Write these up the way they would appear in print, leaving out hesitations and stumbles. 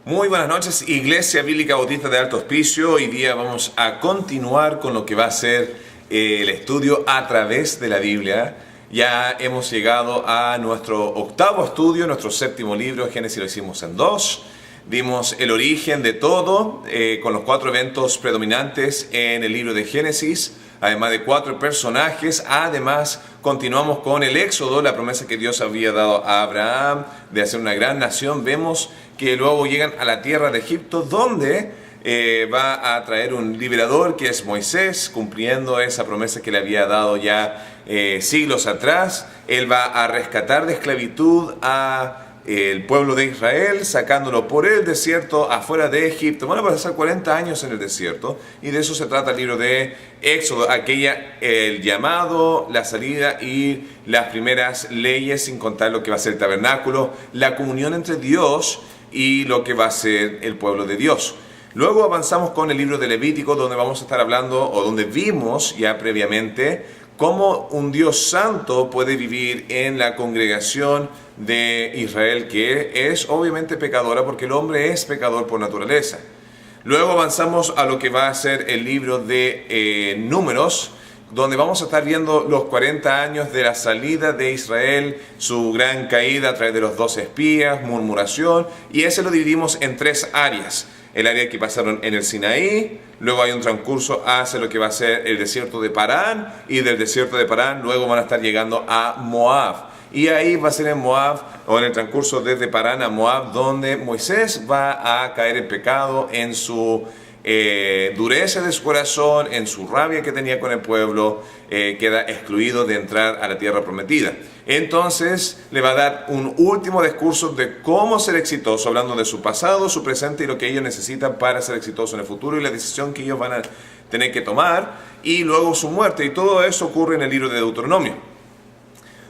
Muy buenas noches, Iglesia Bíblica Bautista de Alto Hospicio. Hoy día vamos a continuar con lo que va a ser el estudio a través de la Biblia. Ya hemos llegado a nuestro octavo estudio, nuestro séptimo libro. Génesis lo hicimos en 2. Vimos el origen de todo, con los 4 eventos predominantes en el libro de Génesis, además de 4 personajes. Además, continuamos con el Éxodo, la promesa que Dios había dado a Abraham de hacer una gran nación. Vemos que luego llegan a la tierra de Egipto, donde va a traer un liberador, que es Moisés, cumpliendo esa promesa que le había dado ya siglos atrás. Él va a rescatar de esclavitud a el pueblo de Israel, sacándolo por el desierto afuera de Egipto. Van a pasar 40 años en el desierto, y de eso se trata el libro de Éxodo, el llamado, la salida y las primeras leyes, sin contar lo que va a ser el tabernáculo, la comunión entre Dios y lo que va a ser el pueblo de Dios. Luego avanzamos con el libro de Levítico, donde vamos a estar hablando, o donde vimos ya previamente, cómo un Dios santo puede vivir en la congregación de Israel, que es obviamente pecadora, porque el hombre es pecador por naturaleza. Luego avanzamos a lo que va a ser el libro de Números, donde vamos a estar viendo los 40 años de la salida de Israel, su gran caída a través de los 12 espías, murmuración, y ese lo dividimos en 3 áreas. El área que pasaron en el Sinaí, luego hay un transcurso hacia lo que va a ser el desierto de Parán, y del desierto de Parán luego van a estar llegando a Moab. Y ahí va a ser en Moab, o en el transcurso desde Parán a Moab, donde Moisés va a caer en pecado, en su dureza de su corazón, en su rabia que tenía con el pueblo, queda excluido de entrar a la tierra prometida. Entonces le va a dar un último discurso de cómo ser exitoso, hablando de su pasado, su presente y lo que ellos necesitan para ser exitosos en el futuro, y la decisión que ellos van a tener que tomar, y luego su muerte. Y todo eso ocurre en el libro de Deuteronomio.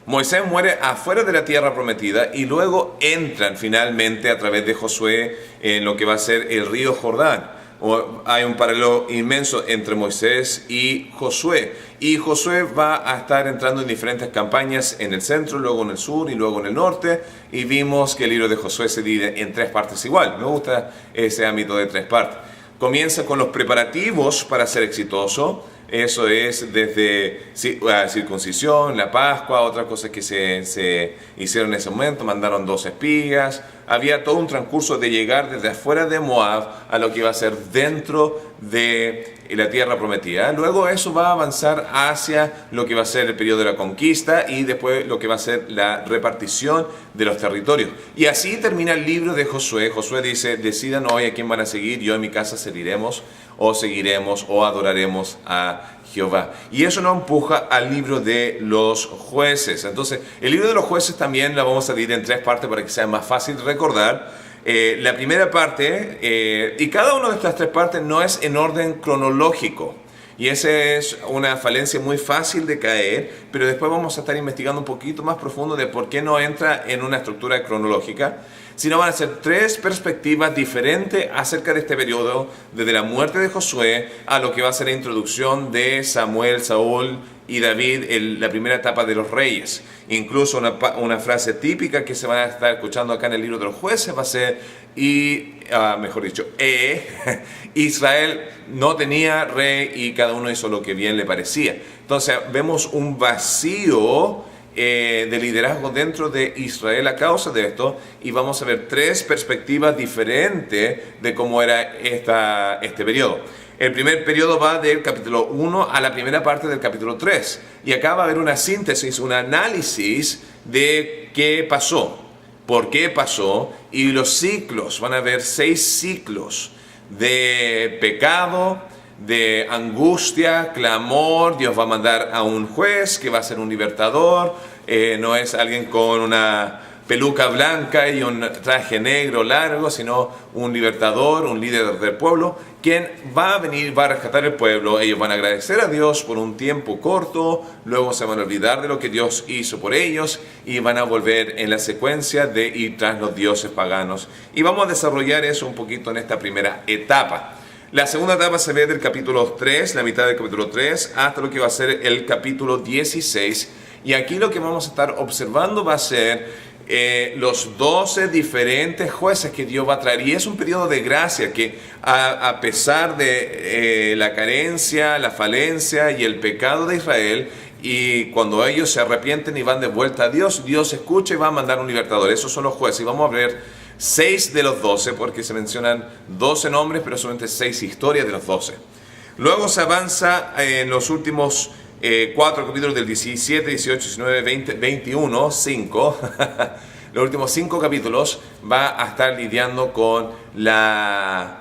Moisés muere afuera de la tierra prometida, y luego entran finalmente a través de Josué en lo que va a ser el río Jordán. Hay un paralelo inmenso entre Moisés y Josué. Y Josué va a estar entrando en diferentes campañas en el centro, luego en el sur y luego en el norte. Y vimos que el libro de Josué se divide en 3 partes igual. Me gusta ese ámbito de 3 partes. Comienza con los preparativos para ser exitoso. Eso es desde la circuncisión, la Pascua, otras cosas que se hicieron en ese momento. Mandaron 2 espías. Había todo un transcurso de llegar desde afuera de Moab a lo que iba a ser dentro de la tierra prometida. Luego eso va a avanzar hacia lo que va a ser el periodo de la conquista, y después lo que va a ser la repartición de los territorios. Y así termina el libro de Josué. Josué dice: decidan hoy a quién van a seguir. Yo en mi casa seguiremos o adoraremos a Jehová. Y eso nos empuja al libro de los jueces. Entonces, el libro de los jueces también la vamos a dividir en 3 partes para que sea más fácil de recordar. La primera parte, y cada una de estas 3 partes no es en orden cronológico. Y esa es una falencia muy fácil de caer, pero después vamos a estar investigando un poquito más profundo de por qué no entra en una estructura cronológica, sino van a ser 3 perspectivas diferentes acerca de este periodo, desde la muerte de Josué a lo que va a ser la introducción de Samuel, Saúl y David, la primera etapa de los reyes. Incluso una frase típica que se va a estar escuchando acá en el libro de los jueces va a ser, Israel no tenía rey y cada uno hizo lo que bien le parecía. Entonces vemos un vacío de liderazgo dentro de Israel a causa de esto, y vamos a ver 3 perspectivas diferentes de cómo era este periodo. El primer periodo va del capítulo 1 a la primera parte del capítulo 3, y acá va a haber una síntesis, un análisis de qué pasó, por qué pasó, y los ciclos. Van a haber 6 ciclos de pecado, de angustia, clamor. Dios va a mandar a un juez que va a ser un libertador. No es alguien con una peluca blanca y un traje negro largo, sino un libertador, un líder del pueblo, quien va a venir, va a rescatar el pueblo. Ellos van a agradecer a Dios por un tiempo corto, luego se van a olvidar de lo que Dios hizo por ellos, y van a volver en la secuencia de ir tras los dioses paganos. Y vamos a desarrollar eso un poquito en esta primera etapa. La segunda etapa se ve del capítulo 3, la mitad del capítulo 3, hasta lo que va a ser el capítulo 16. Y aquí lo que vamos a estar observando va a ser los 12 diferentes jueces que Dios va a traer. Y es un periodo de gracia que a pesar de la carencia, la falencia y el pecado de Israel, y cuando ellos se arrepienten y van de vuelta a Dios, Dios escucha y va a mandar un libertador. Esos son los jueces. Y vamos a ver 6 de los 12, porque se mencionan 12 nombres, pero solamente 6 historias de los 12. Luego se avanza en los últimos 4 capítulos del 17, 18, 19, 20, 21, 5. Los últimos 5 capítulos va a estar lidiando con la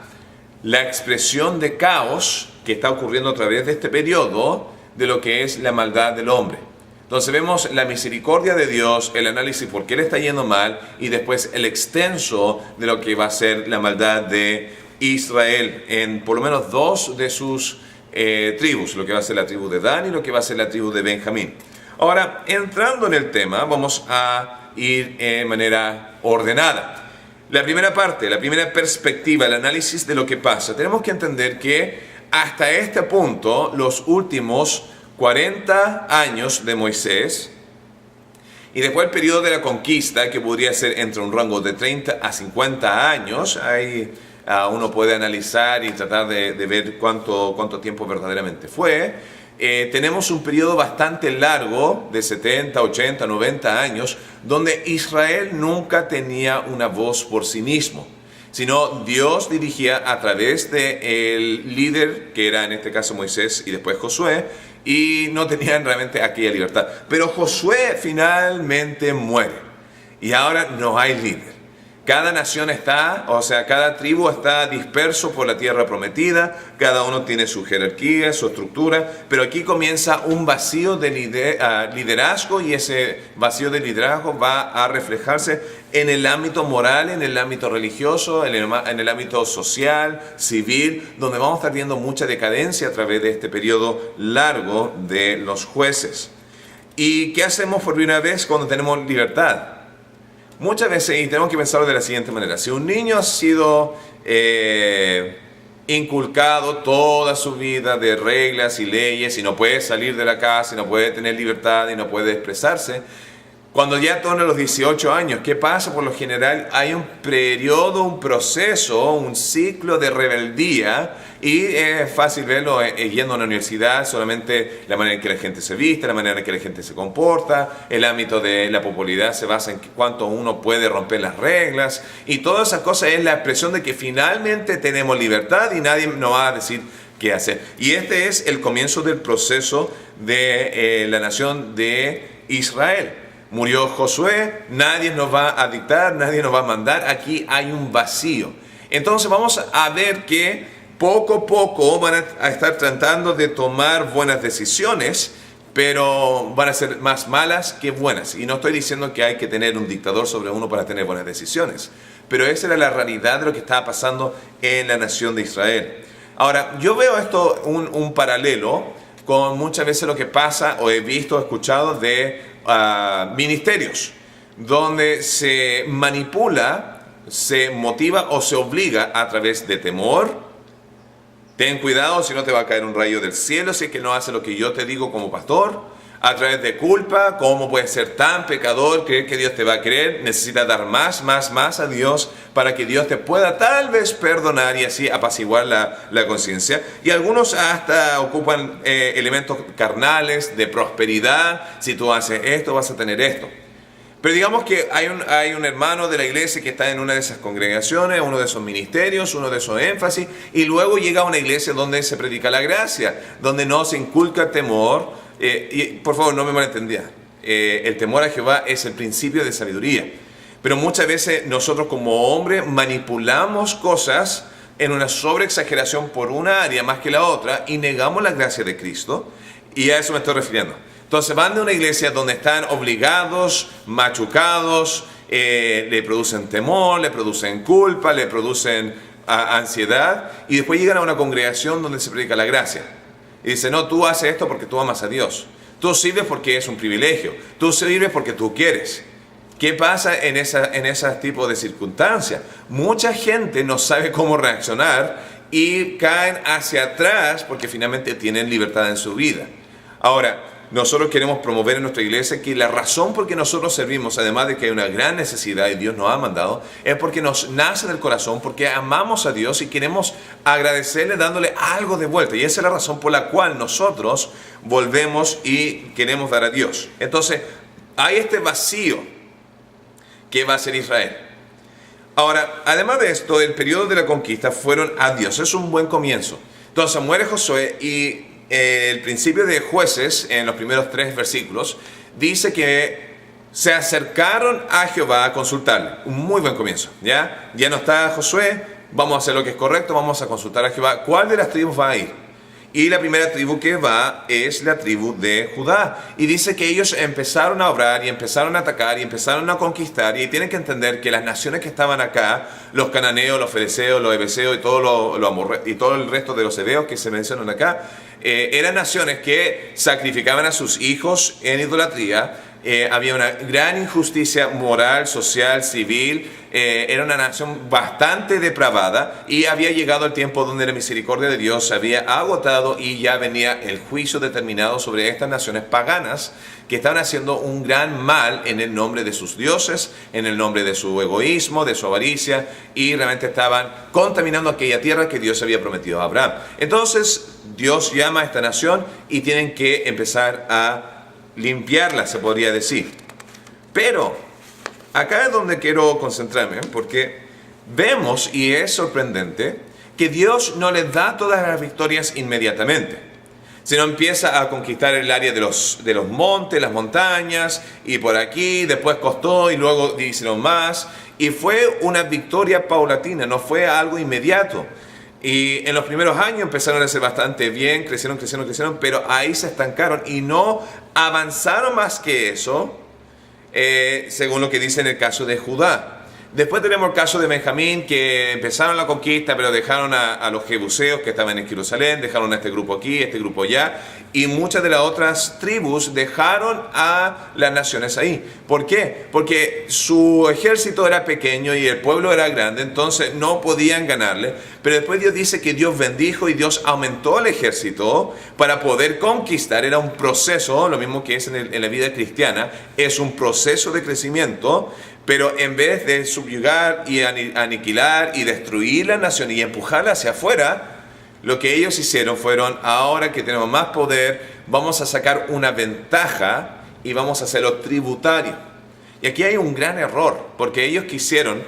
expresión de caos que está ocurriendo a través de este periodo de lo que es la maldad del hombre. Entonces vemos la misericordia de Dios, el análisis por qué le está yendo mal y después el extenso de lo que va a ser la maldad de Israel en por lo menos 2 de sus tribus, lo que va a ser la tribu de Dan y lo que va a ser la tribu de Benjamín. Ahora, entrando en el tema, vamos a ir en manera ordenada. La primera parte, la primera perspectiva, el análisis de lo que pasa. Tenemos que entender que hasta este punto, los últimos 40 años de Moisés, y después el periodo de la conquista, que podría ser entre un rango de 30 a 50 años, ahí uno puede analizar y tratar de ver cuánto tiempo verdaderamente fue. Tenemos un periodo bastante largo de 70, 80, 90 años donde Israel nunca tenía una voz por sí mismo, sino Dios dirigía a través del líder, que era en este caso Moisés y después Josué, y no tenían realmente aquella libertad. Pero Josué finalmente muere y ahora no hay líder. Cada nación cada tribu está disperso por la tierra prometida, cada uno tiene su jerarquía, su estructura, pero aquí comienza un vacío de liderazgo, y ese vacío de liderazgo va a reflejarse en el ámbito moral, en el ámbito religioso, en el ámbito social, civil, donde vamos a estar viendo mucha decadencia a través de este periodo largo de los jueces. ¿Y qué hacemos por primera vez cuando tenemos libertad? Muchas veces, y tenemos que pensarlo de la siguiente manera: si un niño ha sido inculcado toda su vida de reglas y leyes, y no puede salir de la casa, y no puede tener libertad, y no puede expresarse, cuando ya torna los 18 años, ¿qué pasa? Por lo general hay un periodo, un proceso, un ciclo de rebeldía, y es fácil verlo yendo a una universidad, solamente la manera en que la gente se viste, la manera en que la gente se comporta, el ámbito de la popularidad se basa en cuánto uno puede romper las reglas, y todas esas cosas es la expresión de que finalmente tenemos libertad y nadie nos va a decir qué hacer. Y este es el comienzo del proceso de la nación de Israel. Murió Josué, nadie nos va a dictar, nadie nos va a mandar, aquí hay un vacío. Entonces vamos a ver que poco a poco van a estar tratando de tomar buenas decisiones, pero van a ser más malas que buenas. Y no estoy diciendo que hay que tener un dictador sobre uno para tener buenas decisiones, pero esa era la realidad de lo que estaba pasando en la nación de Israel. Ahora, yo veo esto un paralelo con muchas veces lo que pasa, o he visto, escuchado de ministerios, donde se manipula, se motiva o se obliga a través de temor. Ten cuidado, si no te va a caer un rayo del cielo si es que no haces lo que yo te digo como pastor. A través de culpa, ¿cómo puedes ser tan pecador? Creer que Dios te va a creer. Necesitas dar más a Dios para que Dios te pueda tal vez perdonar y así apaciguar la conciencia. Y algunos hasta ocupan elementos carnales de prosperidad. Si tú haces esto, vas a tener esto. Pero digamos que hay un hermano de la iglesia que está en una de esas congregaciones, uno de esos ministerios, uno de esos énfasis, y luego llega a una iglesia donde se predica la gracia, donde no se inculca temor. Y por favor, no me malentendía. El temor a Jehová es el principio de sabiduría. Pero muchas veces nosotros como hombres manipulamos cosas en una sobreexageración por una área más que la otra y negamos la gracia de Cristo. Y a eso me estoy refiriendo. Entonces van de una iglesia donde están obligados, machucados, le producen temor, le producen culpa, le producen ansiedad, y después llegan a una congregación donde se predica la gracia. Y dice, no, tú haces esto porque tú amas a Dios. Tú sirves porque es un privilegio. Tú sirves porque tú quieres. ¿Qué pasa en ese tipo de circunstancias? Mucha gente no sabe cómo reaccionar y caen hacia atrás porque finalmente tienen libertad en su vida. Ahora, nosotros queremos promover en nuestra iglesia que la razón por que nosotros servimos, además de que hay una gran necesidad y Dios nos ha mandado, es porque nos nace del corazón, porque amamos a Dios y queremos agradecerle dándole algo de vuelta. Y esa es la razón por la cual nosotros volvemos y queremos dar a Dios. Entonces, hay este vacío que va a ser Israel. Ahora, además de esto, el periodo de la conquista fueron a Dios. Es un buen comienzo. Entonces muere Josué y el principio de Jueces, en los primeros 3 versículos, dice que se acercaron a Jehová a consultarle. Un muy buen comienzo. Ya no está Josué, vamos a hacer lo que es correcto, vamos a consultar a Jehová. ¿Cuál de las tribus va a ir? Y la primera tribu que va es la tribu de Judá. Y dice que ellos empezaron a obrar y empezaron a atacar y empezaron a conquistar. Y tienen que entender que las naciones que estaban acá, los cananeos, los fereceos, los heveseos y todo y todo el resto de los heveos que se mencionan acá, eran naciones que sacrificaban a sus hijos en idolatría. Había una gran injusticia moral, social, civil. Era una nación bastante depravada y había llegado el tiempo donde la misericordia de Dios se había agotado y ya venía el juicio determinado sobre estas naciones paganas que estaban haciendo un gran mal en el nombre de sus dioses, en el nombre de su egoísmo, de su avaricia, y realmente estaban contaminando aquella tierra que Dios había prometido a Abraham. Entonces Dios llama a esta nación y tienen que empezar a limpiarla, se podría decir. Pero acá es donde quiero concentrarme, porque vemos, y es sorprendente, que Dios no les da todas las victorias inmediatamente, sino empieza a conquistar el área de los montes, las montañas, y por aquí, después costó, y luego hicieron más, y fue una victoria paulatina, no fue algo inmediato. Y en los primeros años empezaron a hacer bastante bien, crecieron, pero ahí se estancaron y no avanzaron más que eso, según lo que dice en el caso de Judá. Después tenemos el caso de Benjamín, que empezaron la conquista, pero dejaron a los jebuseos que estaban en Jerusalén, dejaron a este grupo aquí, este grupo allá, y muchas de las otras tribus dejaron a las naciones ahí. ¿Por qué? Porque su ejército era pequeño y el pueblo era grande, entonces no podían ganarle. Pero después Dios dice que Dios bendijo y Dios aumentó el ejército para poder conquistar. Era un proceso, lo mismo que es en la vida cristiana, es un proceso de crecimiento. Pero en vez de subyugar y aniquilar y destruir la nación y empujarla hacia afuera, lo que ellos hicieron fueron, ahora que tenemos más poder, vamos a sacar una ventaja y vamos a hacerlo tributario. Y aquí hay un gran error, porque ellos quisieron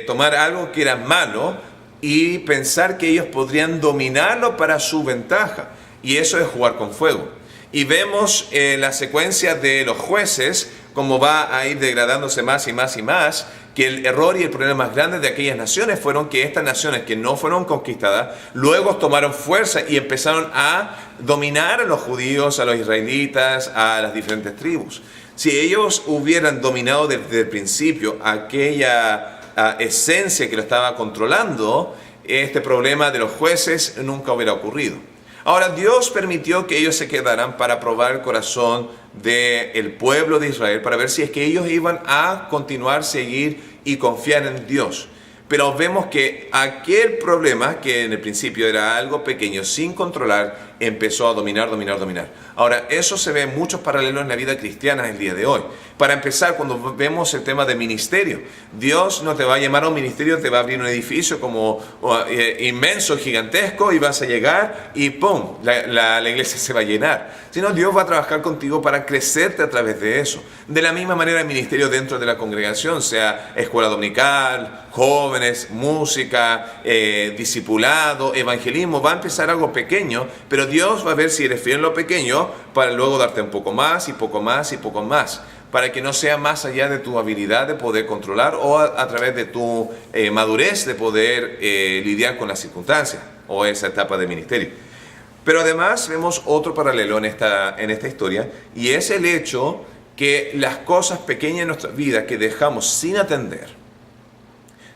tomar algo que era malo y pensar que ellos podrían dominarlo para su ventaja. Y eso es jugar con fuego. Y vemos la secuencia de los jueces, cómo va a ir degradándose más y más y más, que el error y el problema más grande de aquellas naciones fueron que estas naciones que no fueron conquistadas, luego tomaron fuerza y empezaron a dominar a los judíos, a los israelitas, a las diferentes tribus. Si ellos hubieran dominado desde el principio aquella esencia que lo estaba controlando, este problema de los jueces nunca hubiera ocurrido. Ahora, Dios permitió que ellos se quedaran para probar el corazón del pueblo de Israel, para ver si es que ellos iban a continuar, seguir y confiar en Dios. Pero vemos que aquel problema, que en el principio era algo pequeño, sin controlar, empezó a dominar. Ahora, eso se ve en muchos paralelos en la vida cristiana el día de hoy. Para empezar, cuando vemos el tema de ministerio, Dios no te va a llamar a un ministerio, te va a abrir un edificio como inmenso, gigantesco, y vas a llegar y ¡pum! La iglesia se va a llenar. Sino Dios va a trabajar contigo para crecerte a través de eso. De la misma manera el ministerio dentro de la congregación, sea escuela dominical, jóvenes, música, discipulado, evangelismo, va a empezar algo pequeño, pero Dios va a ver si eres fiel en lo pequeño para luego darte un poco más y poco más y poco más, para que no sea más allá de tu habilidad de poder controlar o a través de tu madurez de poder lidiar con las circunstancias o esa etapa de ministerio. Pero además vemos otro paralelo en esta historia, y es el hecho que las cosas pequeñas en nuestra vida que dejamos sin atender,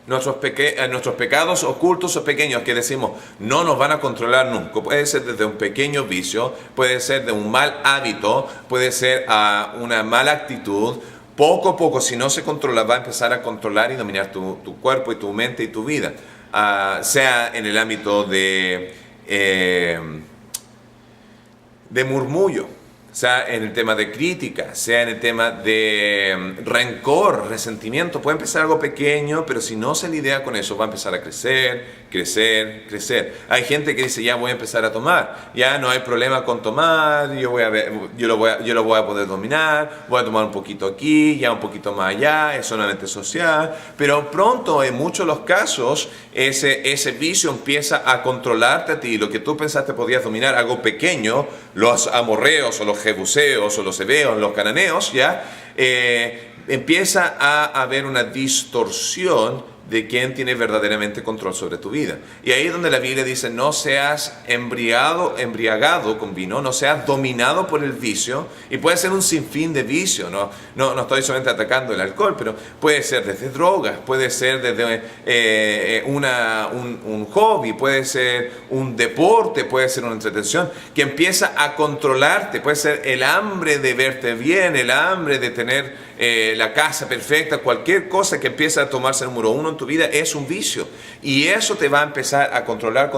nuestros pecados ocultos o pequeños que decimos no nos van a controlar nunca, puede ser desde un pequeño vicio, puede ser de un mal hábito, puede ser una mala actitud. Poco a poco, si no se controla, va a empezar a controlar y dominar tu cuerpo y tu mente y tu vida, sea en el ámbito de murmullo, sea en el tema de crítica, sea en el tema de rencor, resentimiento. Puede empezar algo pequeño, pero si no se lidia con eso, va a empezar a crecer, crecer, crecer. Hay gente que dice, ya voy a empezar a tomar, ya no hay problema con tomar, yo lo voy a poder dominar, voy a tomar un poquito aquí, ya un poquito más allá, es solamente social. Pero pronto, en muchos de los casos, ese vicio empieza a controlarte a ti. Lo que tú pensaste podías dominar, algo pequeño, los amorreos o los jebuseos o los heveos, los cananeos, ya empieza a haber una distorsión de quién tiene verdaderamente control sobre tu vida. Y ahí es donde la Biblia dice, no seas embriagado con vino, no seas dominado por el vicio. Y puede ser un sinfín de vicio, no estoy solamente atacando el alcohol, pero puede ser desde drogas, puede ser desde un hobby, puede ser un deporte, puede ser una entretención que empieza a controlarte. Puede ser el hambre de verte bien, el hambre de tener la casa perfecta. Cualquier cosa que empiece a tomarse el número uno en tu vida es un vicio, y eso te va a empezar a controlar,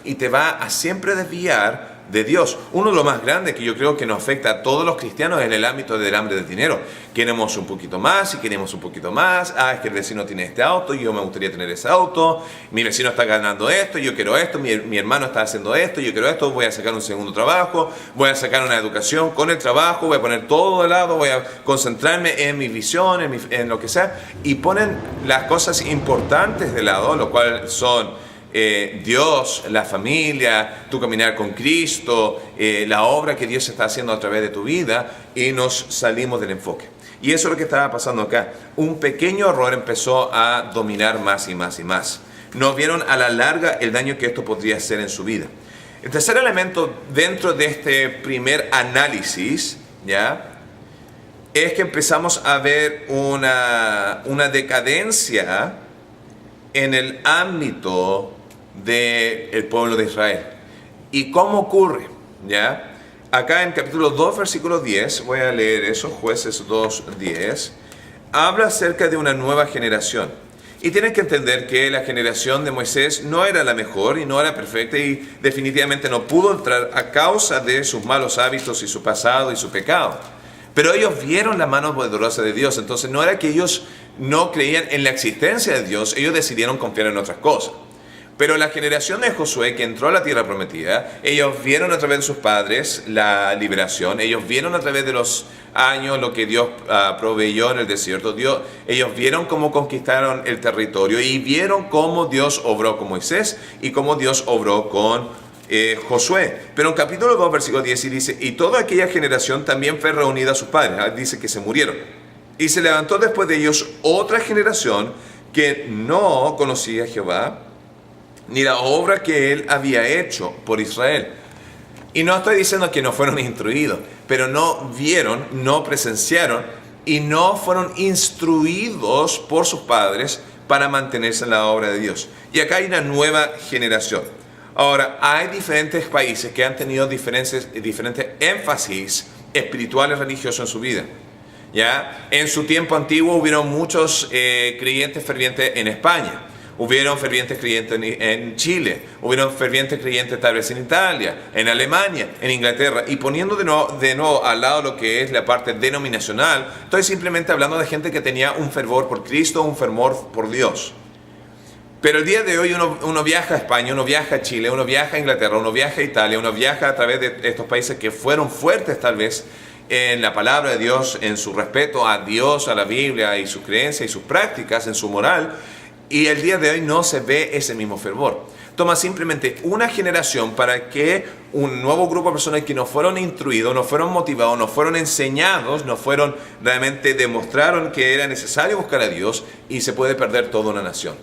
y te va a siempre desviar de Dios. Uno de los más grandes que yo creo que nos afecta a todos los cristianos es el ámbito del hambre del dinero. Queremos un poquito más y queremos un poquito más. Es que el vecino tiene este auto, yo me gustaría tener ese auto. Mi vecino está ganando esto, yo quiero esto. Mi hermano está haciendo esto, yo quiero esto. Voy a sacar un segundo trabajo, voy a sacar una educación con el trabajo, voy a poner todo de lado, voy a concentrarme en mi visión, en lo que sea. Y ponen las cosas importantes de lado, lo cual son Dios, la familia, tu caminar con Cristo, la obra que Dios está haciendo a través de tu vida, y nos salimos del enfoque. Y eso es lo que estaba pasando acá. Un pequeño error empezó a dominar más y más y más. No vieron a la larga el daño que esto podría hacer en su vida. El tercer elemento dentro de este primer análisis, ¿ya?, es que empezamos a ver una decadencia en el ámbito del pueblo de Israel. ¿Y cómo ocurre? ¿Ya? Acá en capítulo 2, versículo 10, voy a leer eso, Jueces 2, 10, habla acerca de una nueva generación. Y tienen que entender que la generación de Moisés no era la mejor y no era perfecta, y definitivamente no pudo entrar a causa de sus malos hábitos y su pasado y su pecado. Pero ellos vieron la mano poderosa de Dios. Entonces no era que ellos no creían en la existencia de Dios, ellos decidieron confiar en otras cosas. Pero la generación de Josué que entró a la tierra prometida, ellos vieron a través de sus padres la liberación, ellos vieron a través de los años lo que Dios proveyó en el desierto, ellos vieron cómo conquistaron el territorio, y vieron cómo Dios obró con Moisés y cómo Dios obró con Josué. Pero en capítulo 2, versículo 10 dice, y toda aquella generación también fue reunida a sus padres. Dice que se murieron. Y se levantó después de ellos otra generación que no conocía a Jehová, ni la obra que él había hecho por Israel. Y no estoy diciendo que no fueron instruidos, pero no vieron, no presenciaron y no fueron instruidos por sus padres para mantenerse en la obra de Dios. Y acá hay una nueva generación. Ahora, hay diferentes países que han tenido diferentes énfasis espirituales religiosos en su vida. ¿Ya? En su tiempo antiguo hubieron muchos creyentes fervientes en España. Hubieron fervientes creyentes en Chile, hubieron fervientes creyentes tal vez en Italia, en Alemania, en Inglaterra. Y poniendo de nuevo al lado lo que es la parte denominacional, estoy simplemente hablando de gente que tenía un fervor por Cristo, un fervor por Dios. Pero el día de hoy uno viaja a España, uno viaja a Chile, uno viaja a Inglaterra, uno viaja a Italia, uno viaja a través de estos países que fueron fuertes tal vez en la palabra de Dios, en su respeto a Dios, a la Biblia y sus creencias y sus prácticas, en su moral. Y el día de hoy no se ve ese mismo fervor. Toma simplemente una generación para que un nuevo grupo de personas que no fueron instruidos, no fueron motivados, no fueron enseñados, no fueron realmente demostraron que era necesario buscar a Dios, y se puede perder toda una nación.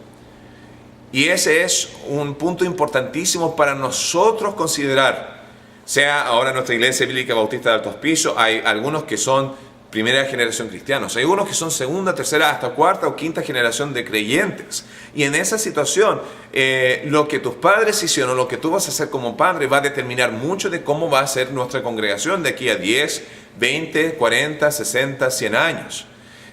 Y ese es un punto importantísimo para nosotros considerar. Sea ahora nuestra Iglesia Bíblica Bautista de Alto Hospicio, hay algunos que son primera generación cristianos, hay algunos que son segunda, tercera, hasta cuarta o quinta generación de creyentes. Y en esa situación, lo que tus padres hicieron, lo que tú vas a hacer como padre, va a determinar mucho de cómo va a ser nuestra congregación de aquí a 10, 20, 40, 60, 100 años.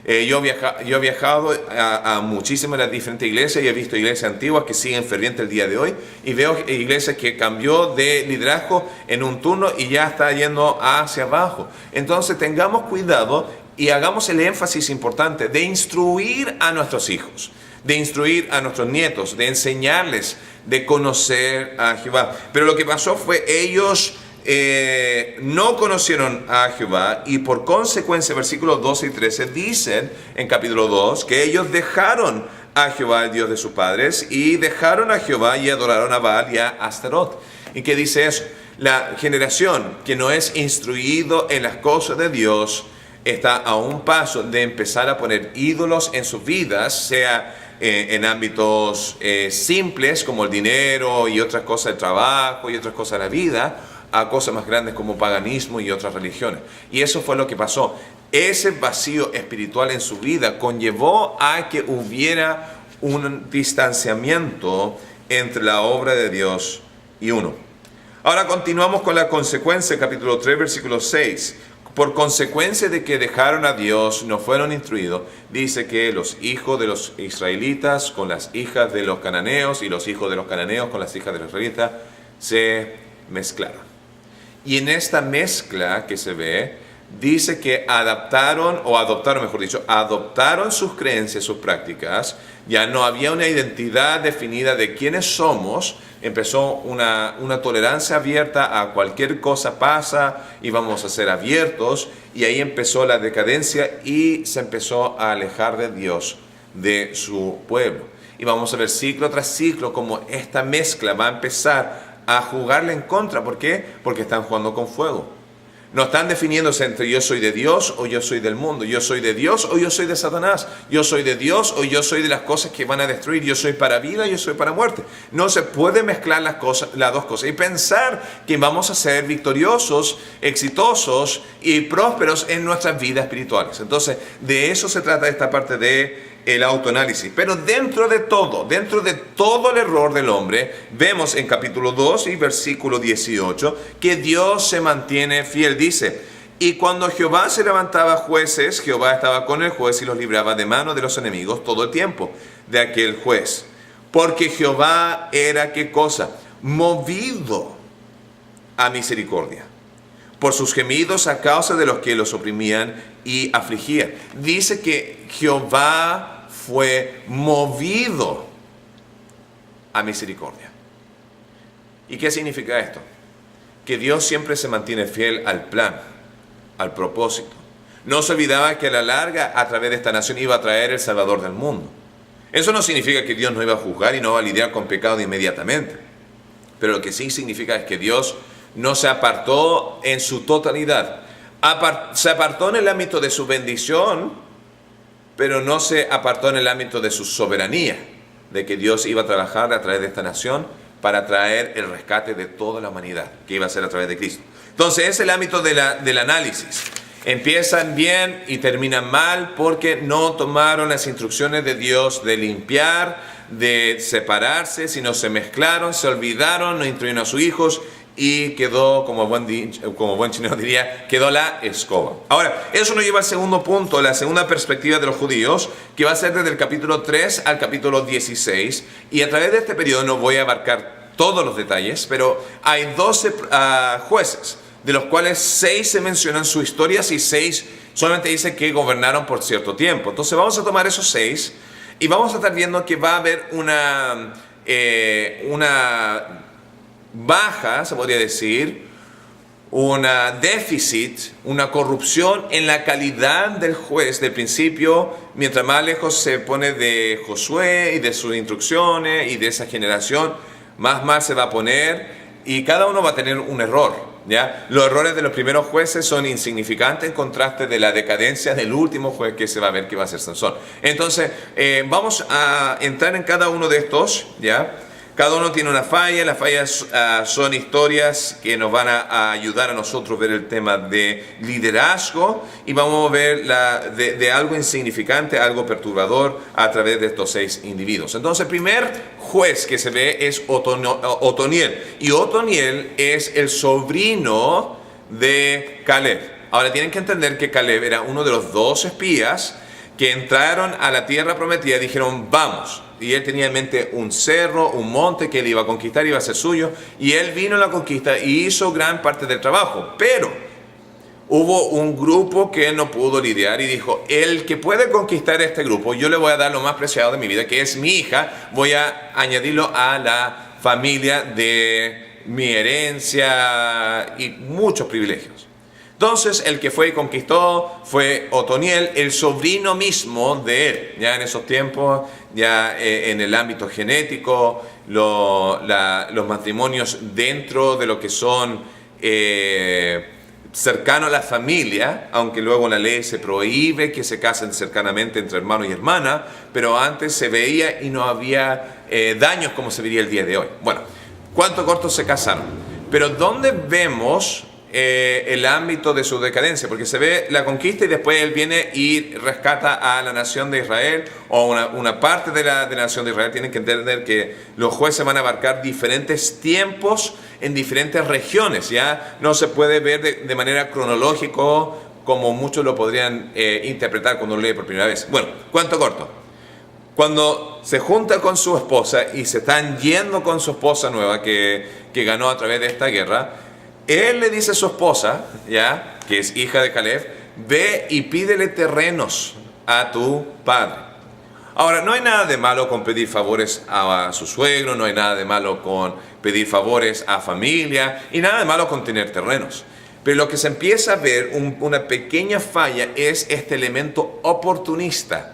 Yo he viajado a muchísimas de las diferentes iglesias y he visto iglesias antiguas que siguen fervientes el día de hoy, y veo iglesias que cambió de liderazgo en un turno y ya está yendo hacia abajo. Entonces tengamos cuidado y hagamos el énfasis importante de instruir a nuestros hijos, de instruir a nuestros nietos, de enseñarles, de conocer a Jehová. Pero lo que pasó fue ellos no conocieron a Jehová, y por consecuencia versículos 12 y 13 dicen en capítulo 2 que ellos dejaron a Jehová, el Dios de sus padres, y dejaron a Jehová y adoraron a Baal y a Astarot. ¿Y qué dice eso? La generación que no es instruido en las cosas de Dios está a un paso de empezar a poner ídolos en sus vidas, sea en ámbitos simples como el dinero y otras cosas del trabajo y otras cosas de la vida, a cosas más grandes como paganismo y otras religiones. Y eso fue lo que pasó. Ese vacío espiritual en su vida conllevó a que hubiera un distanciamiento entre la obra de Dios y uno. Ahora continuamos con la consecuencia, capítulo 3, versículo 6. Por consecuencia de que dejaron a Dios, no fueron instruidos, dice que los hijos de los israelitas con las hijas de los cananeos y los hijos de los cananeos con las hijas de los israelitas se mezclaron. Y en esta mezcla que se ve, dice que adoptaron sus creencias, sus prácticas. Ya no había una identidad definida de quiénes somos. Empezó una tolerancia abierta a cualquier cosa pasa y vamos a ser abiertos. Y ahí empezó la decadencia y se empezó a alejar de Dios, de su pueblo. Y vamos a ver ciclo tras ciclo como esta mezcla va a empezar a jugarle en contra. ¿Por qué? Porque están jugando con fuego. No están definiéndose entre yo soy de Dios o yo soy del mundo. Yo soy de Dios o yo soy de Satanás. Yo soy de Dios o yo soy de las cosas que van a destruir. Yo soy para vida, yo soy para muerte. No se puede mezclar las dos cosas y pensar que vamos a ser victoriosos, exitosos y prósperos en nuestras vidas espirituales. Entonces, de eso se trata esta parte de el autoanálisis. Pero dentro de todo el error del hombre, vemos en capítulo 2 y versículo 18 que Dios se mantiene fiel. Dice: y cuando Jehová se levantaba jueces, Jehová estaba con el juez y los libraba de mano de los enemigos todo el tiempo de aquel juez. Porque Jehová era, ¿qué cosa? Movido a misericordia por sus gemidos a causa de los que los oprimían y afligían. Dice que Jehová fue movido a misericordia. ¿Y qué significa esto? Que Dios siempre se mantiene fiel al plan, al propósito. No se olvidaba que a la larga, a través de esta nación, iba a traer el Salvador del mundo. Eso no significa que Dios no iba a juzgar y no va a lidiar con pecado inmediatamente. Pero lo que sí significa es que Dios no se apartó en su totalidad. Se apartó en el ámbito de su bendición, pero no se apartó en el ámbito de su soberanía, de que Dios iba a trabajar a través de esta nación para traer el rescate de toda la humanidad, que iba a ser a través de Cristo. Entonces es el ámbito del análisis. Empiezan bien y terminan mal porque no tomaron las instrucciones de Dios de limpiar, de separarse, sino se mezclaron, se olvidaron, no instruyeron a sus hijos, y quedó, como buen chileno diría, quedó la escoba. Ahora, eso nos lleva al segundo punto, la segunda perspectiva de los judíos, que va a ser desde el capítulo 3 al capítulo 16. Y a través de este periodo no voy a abarcar todos los detalles, pero hay 12 jueces, de los cuales 6 se mencionan sus historias y 6 solamente dice que gobernaron por cierto tiempo. Entonces vamos a tomar esos 6 y vamos a estar viendo que va a haber una baja, se podría decir, una déficit, una corrupción en la calidad del juez del principio, mientras más lejos se pone de Josué y de sus instrucciones y de esa generación, más mal se va a poner y cada uno va a tener un error, ¿ya? Los errores de los primeros jueces son insignificantes en contraste de la decadencia del último juez que se va a ver que va a ser Sansón. Entonces, vamos a entrar en cada uno de estos, ¿ya? Cada uno tiene una falla. Las fallas son historias que nos van a ayudar a nosotros a ver el tema de liderazgo y vamos a ver de algo insignificante, algo perturbador a través de estos 6 individuos. Entonces, el primer juez que se ve es Otoniel, y Otoniel es el sobrino de Caleb. Ahora tienen que entender que Caleb era uno de los 2 espías que entraron a la tierra prometida, dijeron, vamos. Y él tenía en mente un cerro, un monte que él iba a conquistar, iba a ser suyo. Y él vino a la conquista y hizo gran parte del trabajo. Pero hubo un grupo que él no pudo lidiar y dijo, el que puede conquistar este grupo, yo le voy a dar lo más preciado de mi vida, que es mi hija, voy a añadirlo a la familia de mi herencia y muchos privilegios. Entonces el que fue y conquistó fue Otoniel, el sobrino mismo de él. Ya en esos tiempos, ya en el ámbito genético, los matrimonios dentro de lo que son cercanos a la familia, aunque luego la ley se prohíbe que se casen cercanamente entre hermano y hermana, pero antes se veía y no había daños como se vería el día de hoy. Bueno, ¿cuánto corto se casaron? Pero ¿dónde vemos el ámbito de su decadencia? Porque se ve la conquista y después él viene y rescata a la nación de Israel, o una parte de la nación de Israel. Tienen que entender que los jueces van a abarcar diferentes tiempos en diferentes regiones, ya no se puede ver de manera cronológica como muchos lo podrían interpretar cuando lo lee por primera vez. Bueno, cuento corto. Cuando se junta con su esposa y se están yendo con su esposa nueva que ganó a través de esta guerra, él le dice a su esposa, ya, que es hija de Caleb, ve y pídele terrenos a tu padre. Ahora, no hay nada de malo con pedir favores a su suegro, no hay nada de malo con pedir favores a familia, y nada de malo con tener terrenos. Pero lo que se empieza a ver, una pequeña falla, es este elemento oportunista.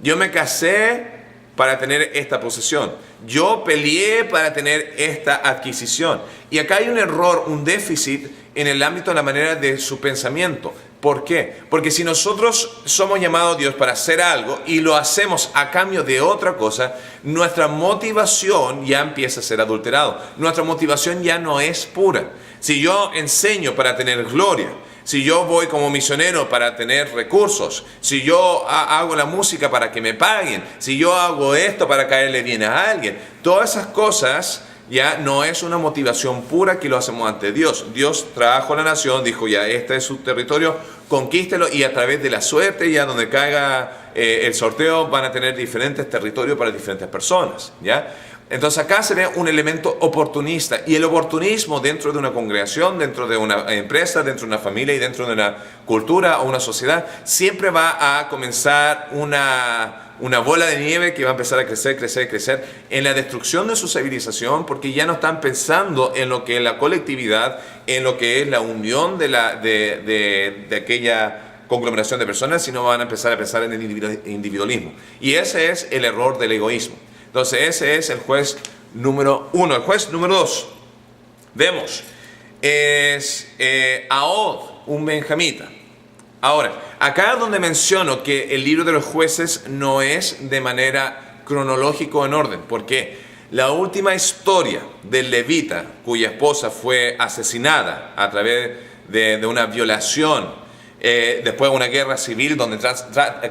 Yo me casé para tener esta posesión. Yo peleé para tener esta adquisición. Y acá hay un error, un déficit en el ámbito de la manera de su pensamiento. ¿Por qué? Porque si nosotros somos llamados a Dios para hacer algo y lo hacemos a cambio de otra cosa, nuestra motivación ya empieza a ser adulterado. Nuestra motivación ya no es pura. Si yo enseño para tener gloria, si yo voy como misionero para tener recursos, si yo hago la música para que me paguen, si yo hago esto para caerle bien a alguien, todas esas cosas ya no es una motivación pura que lo hacemos ante Dios. Dios trajo a la nación, dijo ya este es su territorio, conquístelo, y a través de la suerte, ya donde caiga el sorteo, van a tener diferentes territorios para diferentes personas, ¿ya? Entonces acá se ve un elemento oportunista, y el oportunismo dentro de una congregación, dentro de una empresa, dentro de una familia y dentro de una cultura o una sociedad, siempre va a comenzar una bola de nieve que va a empezar a crecer en la destrucción de su civilización, porque ya no están pensando en lo que es la colectividad, en lo que es la unión de aquella conglomeración de personas, sino van a empezar a pensar en el individualismo. Y ese es el error del egoísmo. Entonces ese es el juez número 1. El juez número 2, vemos, es Ahod, un benjamita. Ahora, acá donde menciono que el libro de los jueces no es de manera cronológica en orden. ¿Por qué? La última historia del levita cuya esposa fue asesinada a través de una violación, después de una guerra civil donde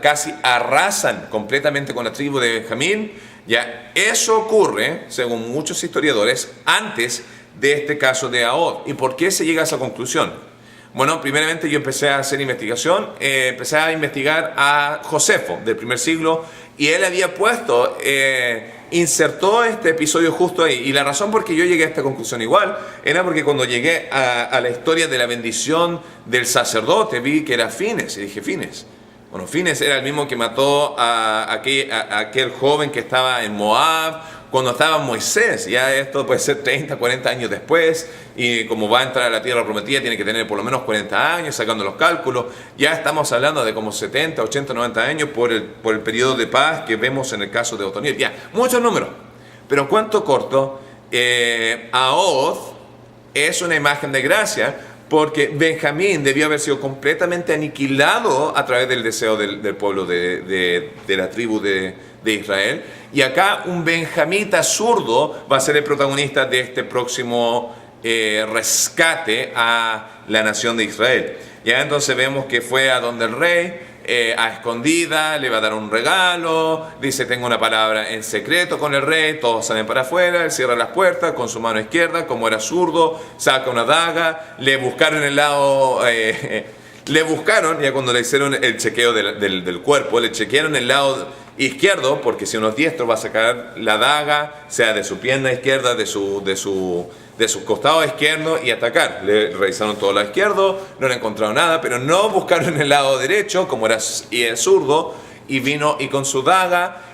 casi arrasan completamente con la tribu de Benjamín, ya eso ocurre, según muchos historiadores, antes de este caso de Ahod. ¿Y por qué se llega a esa conclusión? Bueno, primeramente yo empecé a hacer investigación, empecé a investigar a Josefo del primer siglo, y él había puesto, insertó este episodio justo ahí. Y la razón por que yo llegué a esta conclusión igual era porque cuando llegué a la historia de la bendición del sacerdote, vi que era Fines, y dije, Fines. Bueno, Fines era el mismo que mató a aquel joven que estaba en Moab cuando estaba Moisés. Ya esto puede ser 30, 40 años después, y como va a entrar a la tierra prometida tiene que tener por lo menos 40 años, sacando los cálculos. Ya estamos hablando de como 70, 80, 90 años por el periodo de paz que vemos en el caso de Otoniel. Ya, muchos números, pero cuento corto, Ahod es una imagen de gracia, porque Benjamín debió haber sido completamente aniquilado a través del deseo del pueblo de la tribu de Israel. Y acá un benjamita zurdo va a ser el protagonista de este próximo rescate a la nación de Israel. Ya entonces vemos que fue a donde el rey, a escondida, le va a dar un regalo, dice tengo una palabra en secreto con el rey, todos salen para afuera, él cierra las puertas con su mano izquierda, como era zurdo, saca una daga, le buscaron el lado Le buscaron, ya cuando le hicieron el chequeo del cuerpo, le chequearon el lado izquierdo, porque si uno es diestro va a sacar la daga, sea de su pierna izquierda, de su costado izquierdo y atacar. Le revisaron todo el lado izquierdo, no le encontraron nada, pero no buscaron el lado derecho, como era zurdo, y vino y con su daga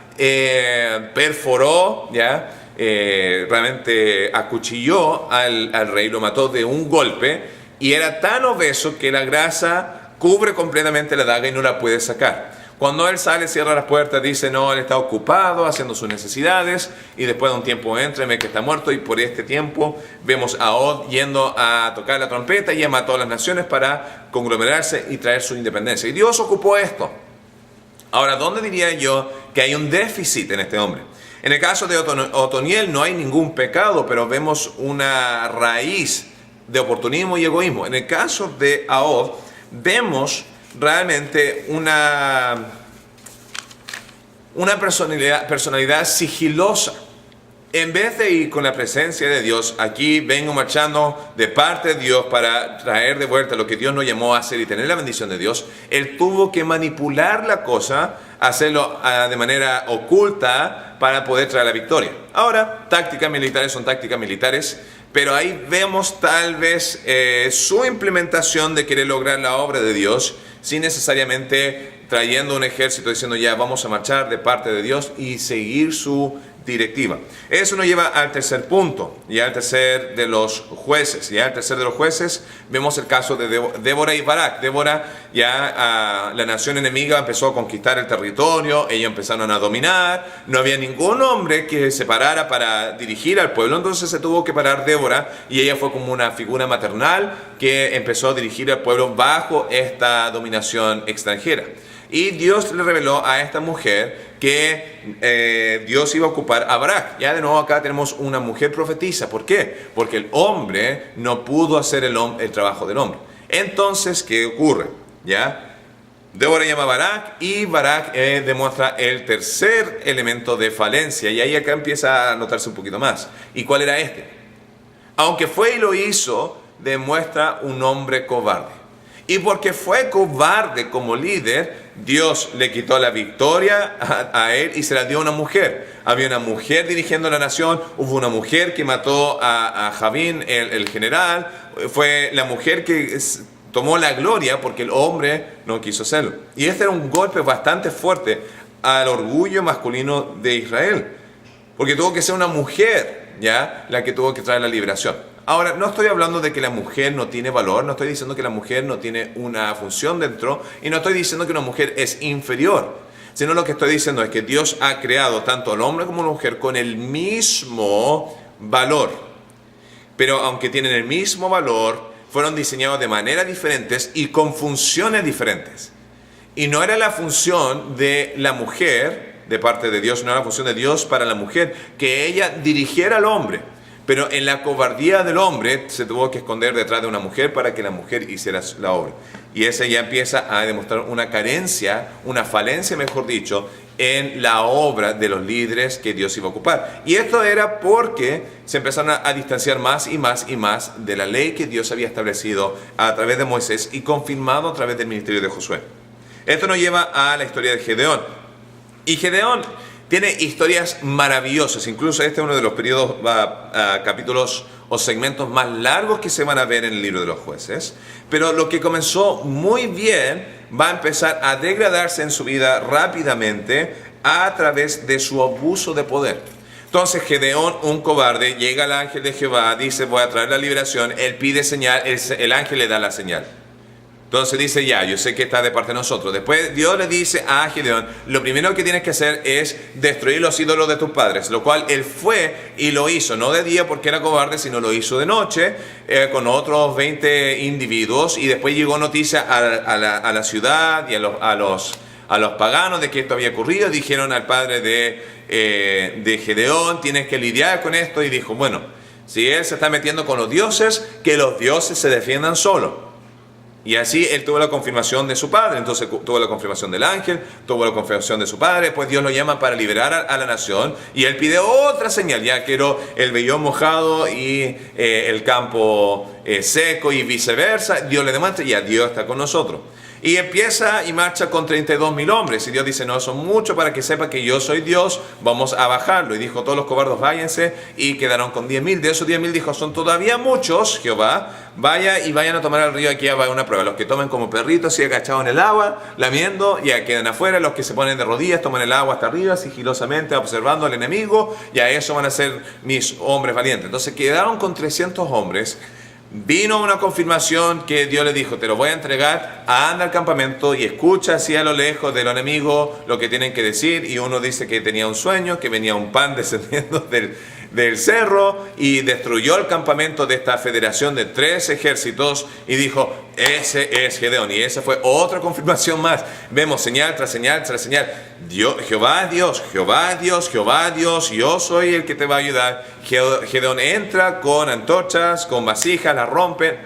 perforó, ¿ya? Realmente acuchilló al rey, lo mató de un golpe, y era tan obeso que la grasa cubre completamente la daga y no la puede sacar. Cuando él sale, cierra las puertas, dice no, él está ocupado haciendo sus necesidades, y después de un tiempo entra y ve que está muerto, y por este tiempo vemos a Og yendo a tocar la trompeta y llama a todas las naciones para conglomerarse y traer su independencia. Y Dios ocupó esto. Ahora, ¿dónde diría yo que hay un déficit en este hombre? En el caso de Otoniel no hay ningún pecado, pero vemos una raíz de oportunismo y egoísmo. En el caso de Ahod vemos realmente una personalidad sigilosa. En vez de ir con la presencia de Dios, aquí vengo marchando de parte de Dios para traer de vuelta lo que Dios nos llamó a hacer y tener la bendición de Dios, él tuvo que manipular la cosa, hacerlo de manera oculta para poder traer la victoria. Ahora, tácticas militares son tácticas militares, pero ahí vemos tal vez su implementación de querer lograr la obra de Dios sin necesariamente trayendo un ejército diciendo ya vamos a marchar de parte de Dios y seguir su directiva. Eso nos lleva al tercer punto, y al tercer de los jueces. Y al tercer de los jueces vemos el caso de Débora y Barak. Débora, ya la nación enemiga empezó a conquistar el territorio, ellos empezaron a dominar, no había ningún hombre que se parara para dirigir al pueblo, entonces se tuvo que parar Débora, y ella fue como una figura maternal que empezó a dirigir al pueblo bajo esta dominación extranjera. Y Dios le reveló a esta mujer que Dios iba a ocupar a Barak. Ya de nuevo acá tenemos una mujer profetisa. ¿Por qué? Porque el hombre no pudo hacer el trabajo del hombre. Entonces, ¿qué ocurre? ¿Ya? Débora llama a Barak, y Barak demuestra el tercer elemento de falencia. Y ahí acá empieza a notarse un poquito más. ¿Y cuál era este? Aunque fue y lo hizo, demuestra un hombre cobarde. Y porque fue cobarde como líder, Dios le quitó la victoria a él y se la dio a una mujer. Había una mujer dirigiendo la nación, hubo una mujer que mató a Javín, el general. Fue la mujer que tomó la gloria porque el hombre no quiso hacerlo. Y este era un golpe bastante fuerte al orgullo masculino de Israel, porque tuvo que ser una mujer, ¿ya?, la que tuvo que traer la liberación. Ahora, no estoy hablando de que la mujer no tiene valor, no estoy diciendo que la mujer no tiene una función dentro, y no estoy diciendo que una mujer es inferior, sino lo que estoy diciendo es que Dios ha creado tanto al hombre como a la mujer con el mismo valor. Pero aunque tienen el mismo valor, fueron diseñados de maneras diferentes y con funciones diferentes. Y no era la función de la mujer, de parte de Dios, no era la función de Dios para la mujer, que ella dirigiera al hombre. Pero en la cobardía del hombre se tuvo que esconder detrás de una mujer para que la mujer hiciera la obra. Y ese ya empieza a demostrar una carencia, una falencia, mejor dicho, en la obra de los líderes que Dios iba a ocupar. Y esto era porque se empezaron a distanciar más y más y más de la ley que Dios había establecido a través de Moisés y confirmado a través del ministerio de Josué. Esto nos lleva a la historia de Gedeón. Y Gedeón tiene historias maravillosas, incluso este es uno de los periodos, capítulos o segmentos más largos que se van a ver en el libro de los jueces. Pero lo que comenzó muy bien va a empezar a degradarse en su vida rápidamente a través de su abuso de poder. Entonces Gedeón, un cobarde, llega al ángel de Jehová, dice voy a traer la liberación, él pide señal, el ángel le da la señal. Entonces dice, ya, yo sé que está de parte de nosotros. Después Dios le dice a Gedeón, lo primero que tienes que hacer es destruir los ídolos de tus padres. Lo cual él fue y lo hizo, no de día porque era cobarde, sino lo hizo de noche con otros 20 individuos. Y después llegó noticia a la ciudad y a los paganos de que esto había ocurrido. Dijeron al padre de Gedeón, tienes que lidiar con esto. Y dijo, bueno, si él se está metiendo con los dioses, que los dioses se defiendan solos. Y así él tuvo la confirmación de su padre, entonces tuvo la confirmación del ángel, tuvo la confirmación de su padre, pues Dios lo llama para liberar a la nación y él pide otra señal, ya quiero el vellón mojado y el campo seco y viceversa. Dios le demuestra, ya Dios está con nosotros. Y empieza y marcha con 32.000 hombres. Y Dios dice, no, son muchos para que sepa que yo soy Dios, vamos a bajarlo. Y dijo, todos los cobardes váyanse, y quedaron con 10.000. De esos 10.000 dijo, son todavía muchos, Jehová, vayan a tomar el río, aquí va una prueba. Los que tomen como perritos y agachados en el agua, lamiendo, ya quedan afuera. Los que se ponen de rodillas, toman el agua hasta arriba, sigilosamente, observando al enemigo, ya eso van a ser mis hombres valientes. Entonces quedaron con 300 hombres. Vino una confirmación que Dios le dijo, te lo voy a entregar, anda al campamento y escucha así a lo lejos de los enemigos lo que tienen que decir. Y uno dice que tenía un sueño, que venía un pan descendiendo del cerro y destruyó el campamento de esta federación de 3 ejércitos y dijo, ese es Gedeón. Y esa fue otra confirmación más. Vemos señal tras señal tras señal. Jehová Dios, Jehová Dios, Jehová Dios, yo soy el que te va a ayudar. Gedeón entra con antorchas, con vasijas, las rompen,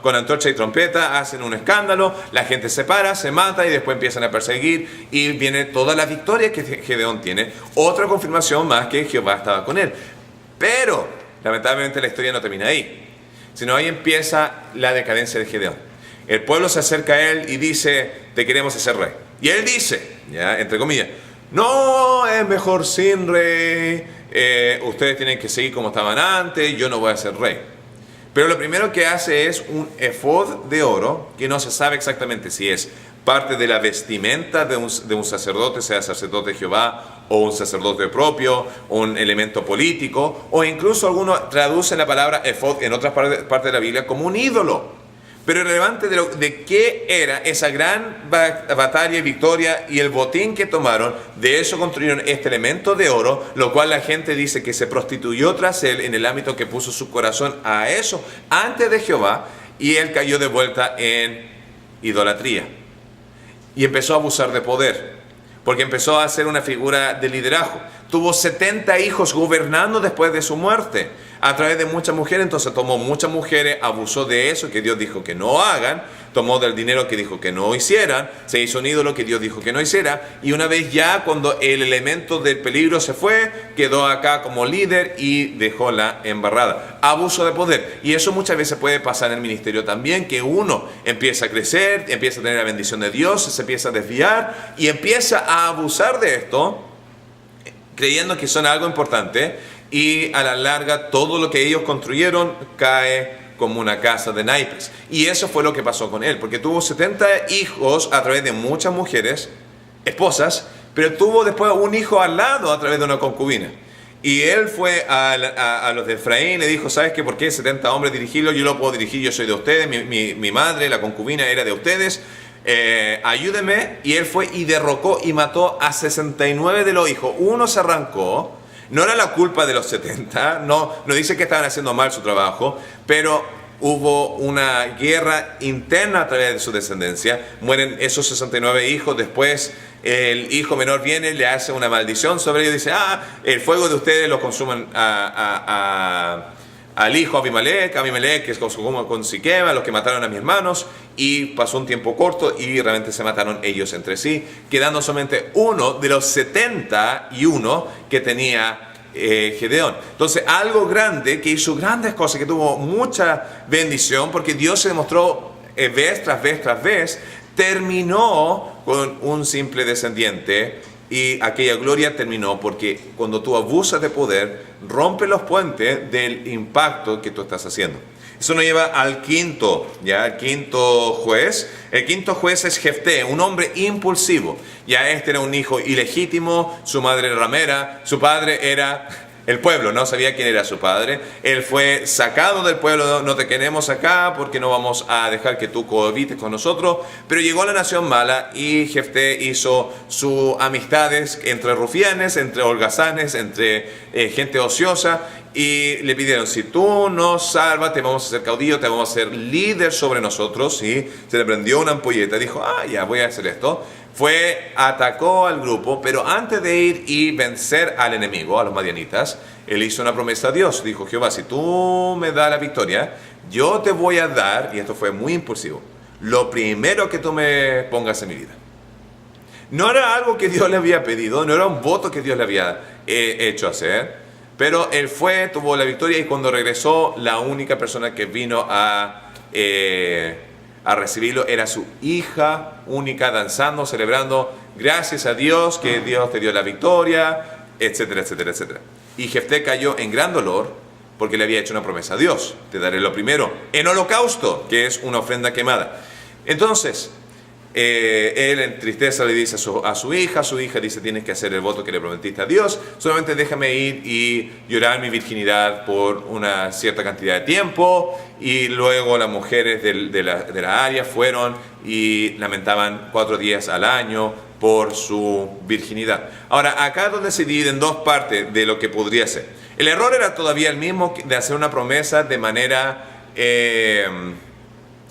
con antorcha y trompeta, hacen un escándalo, la gente se para, se mata y después empiezan a perseguir y viene toda la victoria que Gedeón tiene. Otra confirmación más que Jehová estaba con él. Pero lamentablemente la historia no termina ahí, sino ahí empieza la decadencia de Gedeón. El pueblo se acerca a él y dice, te queremos hacer rey. Y él dice, ya entre comillas, no, es mejor sin rey, ustedes tienen que seguir como estaban antes, yo no voy a ser rey. Pero lo primero que hace es un efod de oro, que no se sabe exactamente si es parte de la vestimenta de un sacerdote, sea sacerdote de Jehová o un sacerdote propio, un elemento político, o incluso algunos traducen la palabra efod en otras partes de la Biblia como un ídolo. Pero relevante de qué era esa gran batalla y victoria y el botín que tomaron, de eso construyeron este elemento de oro, lo cual la gente dice que se prostituyó tras él en el ámbito que puso su corazón a eso antes de Jehová, y él cayó de vuelta en idolatría. Y empezó a abusar de poder, porque empezó a ser una figura de liderazgo. Tuvo 70 hijos gobernando después de su muerte, a través de muchas mujeres. Entonces tomó muchas mujeres, abusó de eso que Dios dijo que no hagan, tomó del dinero que dijo que no hicieran, se hizo un ídolo que Dios dijo que no hiciera, y una vez ya cuando el elemento del peligro se fue, quedó acá como líder y dejó la embarrada. Abuso de poder. Y eso muchas veces puede pasar en el ministerio también, que uno empieza a crecer, empieza a tener la bendición de Dios, se empieza a desviar y empieza a abusar de esto, creyendo que son algo importante, y a la larga todo lo que ellos construyeron cae como una casa de naipes. Y eso fue lo que pasó con él, porque tuvo 70 hijos a través de muchas mujeres, esposas, pero tuvo después un hijo al lado a través de una concubina. Y él fue a los de Efraín y le dijo, ¿sabes qué? ¿Por qué 70 hombres dirigirlo? Yo lo puedo dirigir, yo soy de ustedes, mi madre, la concubina, era de ustedes. Ayúdenme. Y él fue y derrocó y mató a 69 de los hijos. Uno se arrancó. No era la culpa de los 70, no dice que estaban haciendo mal su trabajo, pero hubo una guerra interna a través de su descendencia. Mueren esos 69 hijos. Después el hijo menor viene, le hace una maldición sobre ellos, dice, el fuego de ustedes lo consuman al hijo Abimelech, que es como con Siquema, los que mataron a mis hermanos. Y pasó un tiempo corto y realmente se mataron ellos entre sí, quedando solamente uno de los 71 que tenía Gedeón. Entonces algo grande, que hizo grandes cosas, que tuvo mucha bendición, porque Dios se demostró vez tras vez tras vez, terminó con un simple descendiente. Y aquella gloria terminó porque cuando tú abusas de poder, rompe los puentes del impacto que tú estás haciendo. Eso nos lleva al quinto juez. El quinto juez es Jefté, un hombre impulsivo. Ya este era un hijo ilegítimo, su madre era ramera, su padre era el pueblo, no sabía quién era su padre. Él fue sacado del pueblo, no te queremos acá porque no vamos a dejar que tú cohabites con nosotros. Pero llegó a la nación mala y Jefté hizo sus amistades entre rufianes, entre holgazanes, entre gente ociosa. Y le pidieron, si tú nos salvas, te vamos a hacer caudillo, te vamos a hacer líder sobre nosotros. ¿Sí? Se le prendió una ampolleta, dijo, ya voy a hacer esto. Atacó al grupo, pero antes de ir y vencer al enemigo, a los madianitas, él hizo una promesa a Dios. Dijo, Jehová, si tú me das la victoria, yo te voy a dar, y esto fue muy impulsivo, lo primero que tú me pongas en mi vida. No era algo que Dios le había pedido, no era un voto que Dios le había hecho hacer, pero él fue, tuvo la victoria, y cuando regresó, la única persona que vino a recibirlo era su hija única, danzando, celebrando, gracias a Dios, que Dios te dio la victoria, etcétera, etcétera, etcétera. Y Jefté cayó en gran dolor porque le había hecho una promesa a Dios: te daré lo primero en holocausto, que es una ofrenda quemada. Entonces, él en tristeza le dice a su hija dice: tienes que hacer el voto que le prometiste a Dios, solamente déjame ir y llorar mi virginidad por una cierta cantidad de tiempo. Y luego las mujeres de la área fueron y lamentaban 4 días al año por su virginidad. Ahora, acá es donde se divide en dos partes de lo que podría ser. El error era todavía el mismo, de hacer una promesa de manera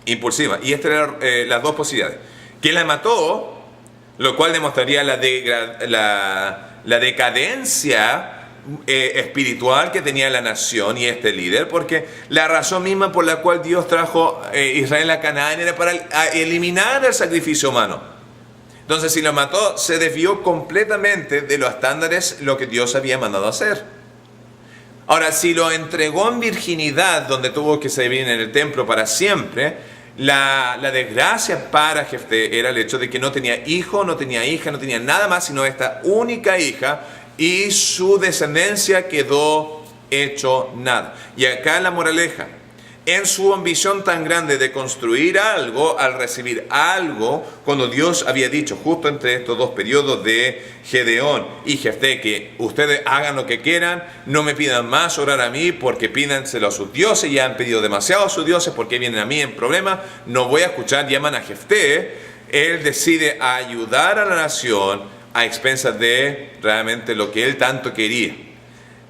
impulsiva, y estas eran las dos posibilidades: que la mató, lo cual demostraría la decadencia espiritual que tenía la nación y este líder, porque la razón misma por la cual Dios trajo Israel a Canaán era para eliminar el sacrificio humano. Entonces, si lo mató, se desvió completamente de los estándares, lo que Dios había mandado hacer. Ahora, si lo entregó en virginidad, donde tuvo que servir en el templo para siempre, la desgracia para Jefté era el hecho de que no tenía hijo, no tenía hija, no tenía nada más sino esta única hija, y su descendencia quedó hecho nada. Y acá la moraleja: en su ambición tan grande de construir algo, al recibir algo, cuando Dios había dicho justo entre estos dos periodos de Gedeón y Jefté que ustedes hagan lo que quieran, no me pidan más orar a mí, porque pídanselo a sus dioses, ya han pedido demasiado a sus dioses, porque vienen a mí en problemas, no voy a escuchar. Llaman a Jefté, él decide ayudar a la nación a expensas de realmente lo que él tanto quería.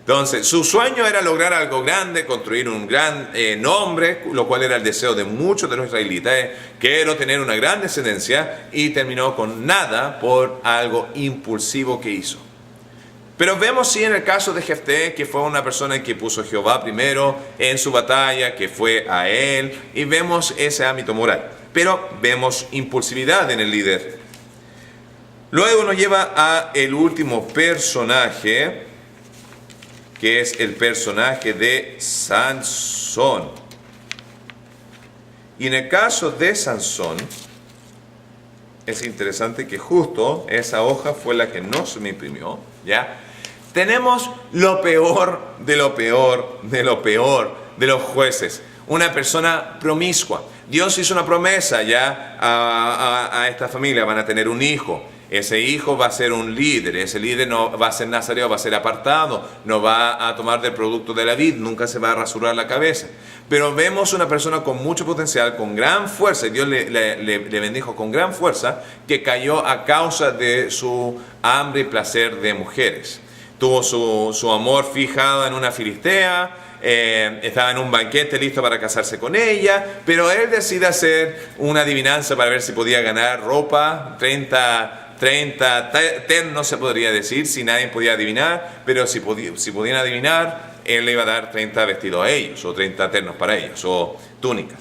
Entonces, su sueño era lograr algo grande, construir un gran nombre, lo cual era el deseo de muchos de los israelitas. Quiero tener una gran descendencia, y terminó con nada por algo impulsivo que hizo. Pero vemos sí en el caso de Jefté que fue una persona que puso a Jehová primero en su batalla, que fue a él, y vemos ese ámbito moral. Pero vemos impulsividad en el líder. Luego nos lleva a el último personaje, que es el personaje de Sansón. Y en el caso de Sansón, es interesante que justo esa hoja fue la que no se me imprimió, ¿ya? Tenemos lo peor de lo peor de lo peor de los jueces. Una persona promiscua. Dios hizo una promesa ya a esta familia: van a tener un hijo. Ese hijo va a ser un líder, ese líder no va a ser nazareo, va a ser apartado, no va a tomar del producto de la vid, nunca se va a rasurar la cabeza. Pero vemos una persona con mucho potencial, con gran fuerza, y Dios le bendijo con gran fuerza, que cayó a causa de su hambre y placer de mujeres. Tuvo su amor fijado en una filistea, estaba en un banquete listo para casarse con ella, pero él decide hacer una adivinanza para ver si podía ganar ropa, 30 ternos se podría decir, si nadie podía adivinar, pero si podían adivinar, él le iba a dar 30 vestidos a ellos, o 30 ternos para ellos, o túnicas.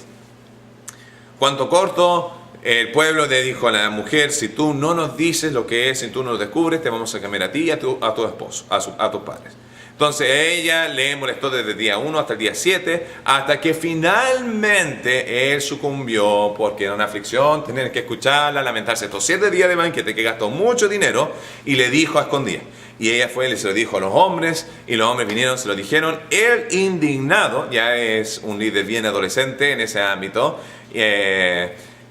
Cuanto corto, el pueblo le dijo a la mujer: si tú no nos dices lo que es, si tú no nos descubres, te vamos a cambiar a ti y a tu esposo, a tus padres. Entonces ella le molestó desde el día 1 hasta el día 7, hasta que finalmente él sucumbió, porque era una aflicción tener que escucharla, lamentarse estos 7 días de banquete, que gastó mucho dinero, y le dijo a escondidas. Y ella fue y se lo dijo a los hombres, y los hombres vinieron, se lo dijeron. Él, indignado, ya es un líder bien adolescente en ese ámbito,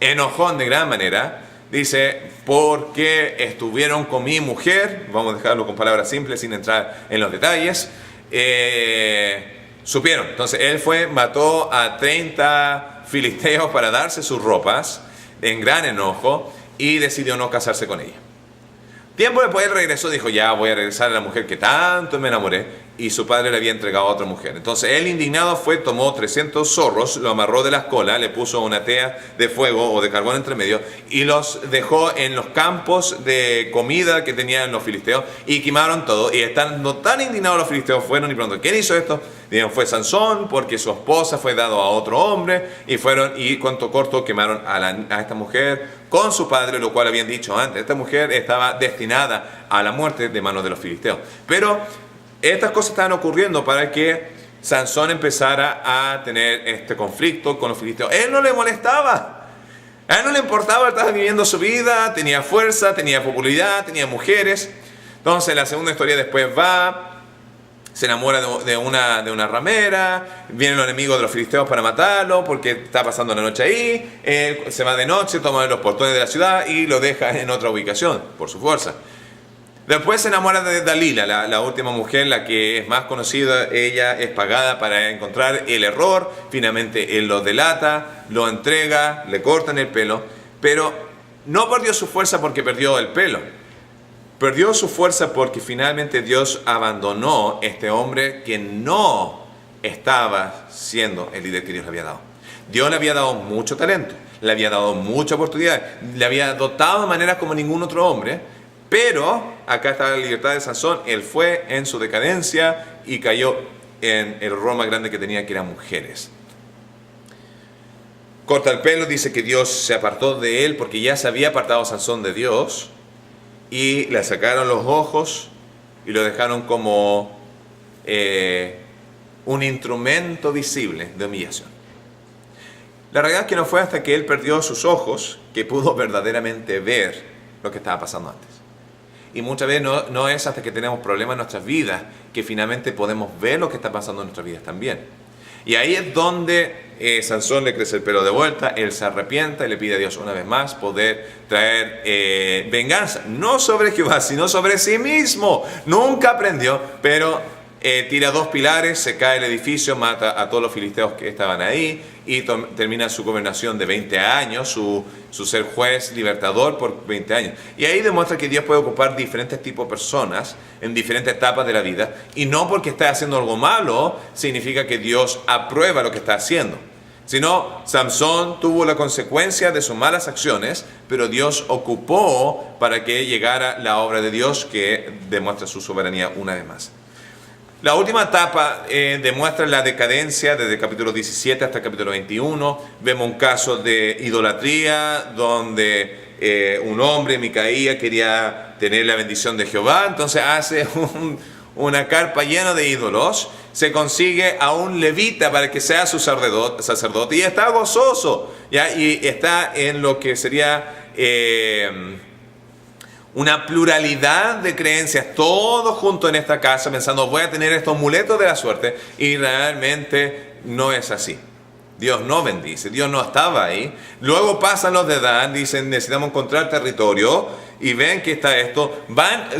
enojón de gran manera, dice: porque estuvieron con mi mujer, vamos a dejarlo con palabras simples sin entrar en los detalles, supieron. Entonces él fue, mató a 30 filisteos para darse sus ropas, en gran enojo, y decidió no casarse con ella. Tiempo después él regresó, dijo: ya voy a regresar a la mujer que tanto me enamoré, y su padre le había entregado a otra mujer. Entonces él, indignado, tomó 300 zorros, lo amarró de las colas, le puso una tea de fuego o de carbón entre medio y los dejó en los campos de comida que tenían los filisteos y quemaron todo. Y estando tan indignados los filisteos, fueron y preguntaron: ¿quién hizo esto? Dijeron: fue Sansón, porque su esposa fue dado a otro hombre. Y fueron y cuanto corto quemaron a esta mujer con su padre, lo cual habían dicho antes. Esta mujer estaba destinada a la muerte de manos de los filisteos. Pero estas cosas estaban ocurriendo para que Sansón empezara a tener este conflicto con los filisteos. Él no le molestaba, a él no le importaba, estaba viviendo su vida, tenía fuerza, tenía popularidad, tenía mujeres. Entonces la segunda historia después se enamora de una ramera, vienen los enemigos de los filisteos para matarlo porque está pasando la noche ahí, se va de noche, toma los portones de la ciudad y lo deja en otra ubicación por su fuerza. Después se enamora de Dalila, la última mujer, la que es más conocida. Ella es pagada para encontrar el error. Finalmente él lo delata, lo entrega, le cortan el pelo. Pero no perdió su fuerza porque perdió el pelo. Perdió su fuerza porque finalmente Dios abandonó este hombre que no estaba siendo el líder que Dios le había dado. Dios le había dado mucho talento, le había dado mucha oportunidad, le había dotado de maneras como ningún otro hombre. Pero acá está la libertad de Sansón. Él fue en su decadencia y cayó en el error más grande que tenía, que eran mujeres. Corta el pelo, dice que Dios se apartó de él porque ya se había apartado Sansón de Dios, y le sacaron los ojos y lo dejaron como un instrumento visible de humillación. La realidad es que no fue hasta que él perdió sus ojos que pudo verdaderamente ver lo que estaba pasando antes. Y muchas veces no es hasta que tenemos problemas en nuestras vidas que finalmente podemos ver lo que está pasando en nuestras vidas también. Y ahí es donde Sansón le crece el pelo de vuelta, él se arrepienta y le pide a Dios una vez más poder traer venganza, no sobre Jehová, sino sobre sí mismo. Nunca aprendió, pero tira 2 pilares, se cae el edificio, mata a todos los filisteos que estaban ahí y termina su gobernación de 20 años, su ser juez libertador por 20 años. Y ahí demuestra que Dios puede ocupar diferentes tipos de personas en diferentes etapas de la vida, y no porque esté haciendo algo malo significa que Dios aprueba lo que está haciendo. Sino, Samson tuvo la consecuencia de sus malas acciones, pero Dios ocupó para que llegara la obra de Dios que demuestra su soberanía una vez más. La última etapa demuestra la decadencia desde el capítulo 17 hasta el capítulo 21. Vemos un caso de idolatría donde un hombre, Micaía, quería tener la bendición de Jehová. Entonces hace una carpa llena de ídolos. Se consigue a un levita para que sea su sacerdote y está gozoso, ¿ya? Y está en lo que sería una pluralidad de creencias, todos juntos en esta casa, pensando: voy a tener estos amuletos de la suerte, y realmente no es así. Dios no bendice, Dios no estaba ahí. Luego pasan los de Dan, dicen: necesitamos encontrar territorio, y ven que está esto,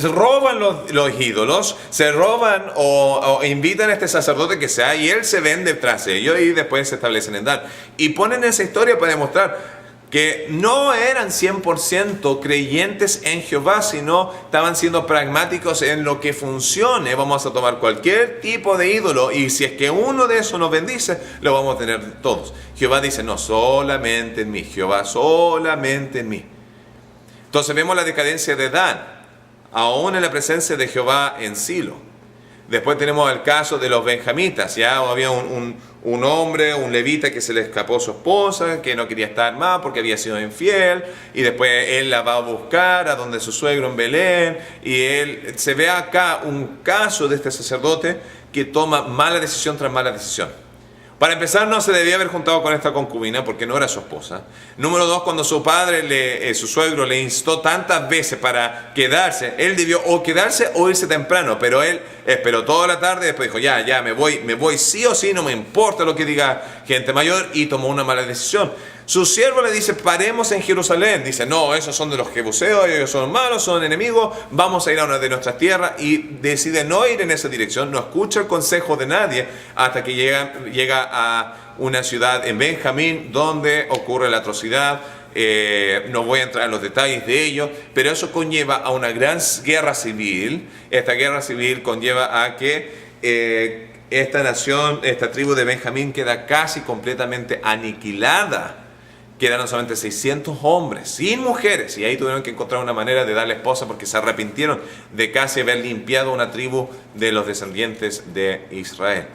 roban los ídolos, se roban o invitan a este sacerdote que sea, y él se vende tras ellos, y después se establecen en Dan. Y ponen esa historia para demostrar que no eran 100% creyentes en Jehová, sino estaban siendo pragmáticos en lo que funcione. Vamos a tomar cualquier tipo de ídolo, y si es que uno de esos nos bendice, lo vamos a tener todos. Jehová dice: no, solamente en mí. Jehová, solamente en mí. Entonces vemos la decadencia de Dan, aún en la presencia de Jehová en Silo. Después tenemos el caso de los benjamitas. Ya había un hombre, un levita, que se le escapó su esposa, que no quería estar más porque había sido infiel, y después él la va a buscar a donde su suegro en Belén, y él se ve acá un caso de este sacerdote que toma mala decisión tras mala decisión. Para empezar, no se debía haber juntado con esta concubina porque no era su esposa. Número 2, cuando su padre, su suegro, le instó tantas veces para quedarse, él debió o quedarse o irse temprano, pero él esperó toda la tarde, después dijo: ya me voy sí o sí, no me importa lo que diga gente mayor, y tomó una mala decisión. Su siervo le dice: paremos en Jerusalén. Dice: no, esos son de los jebuseos, ellos son malos, son enemigos, vamos a ir a una de nuestras tierras. Y decide no ir en esa dirección, no escucha el consejo de nadie, hasta que llega a una ciudad en Benjamín donde ocurre la atrocidad. No voy a entrar en los detalles de ello, pero eso conlleva a una gran guerra civil. Esta guerra civil conlleva a que esta nación, esta tribu de Benjamín queda casi completamente aniquilada. Quedaron solamente 600 hombres, sin mujeres, y ahí tuvieron que encontrar una manera de darle esposa porque se arrepintieron de casi haber limpiado una tribu de los descendientes de Israel.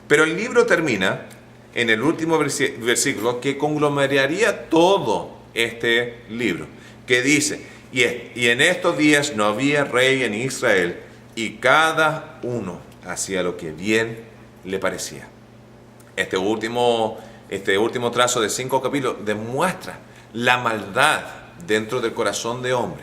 Pero el libro termina en el último versículo que conglomeraría todo este libro, que dice, y en estos días no había rey en Israel, y cada uno hacía lo que bien le parecía. Este último trazo de 5 capítulos demuestra la maldad dentro del corazón de hombre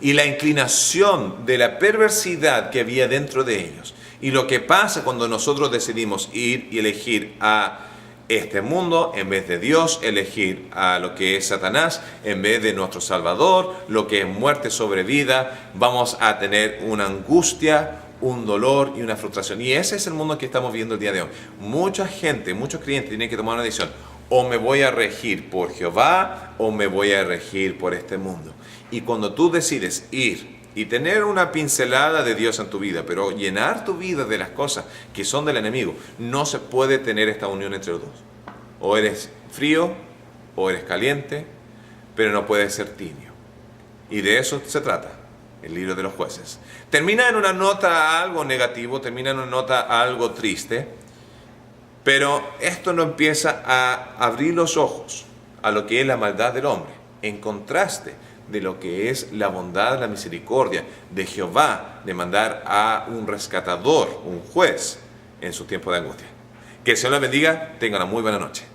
y la inclinación de la perversidad que había dentro de ellos. Y lo que pasa cuando nosotros decidimos ir y elegir a este mundo en vez de Dios, elegir a lo que es Satanás en vez de nuestro Salvador, lo que es muerte sobre vida, vamos a tener una angustia, un dolor y una frustración. Y ese es el mundo que estamos viendo el día de hoy. Mucha gente, muchos creyentes tienen que tomar una decisión. O me voy a regir por Jehová o me voy a regir por este mundo. Y cuando tú decides ir y tener una pincelada de Dios en tu vida, pero llenar tu vida de las cosas que son del enemigo, no se puede tener esta unión entre los dos. O eres frío o eres caliente, pero no puedes ser tibio. Y de eso se trata el libro de los jueces. Termina en una nota algo negativo, termina en una nota algo triste, pero esto no empieza a abrir los ojos a lo que es la maldad del hombre, en contraste de lo que es la bondad, la misericordia de Jehová, de mandar a un rescatador, un juez, en su tiempo de angustia. Que el Señor les bendiga, tengan una muy buena noche.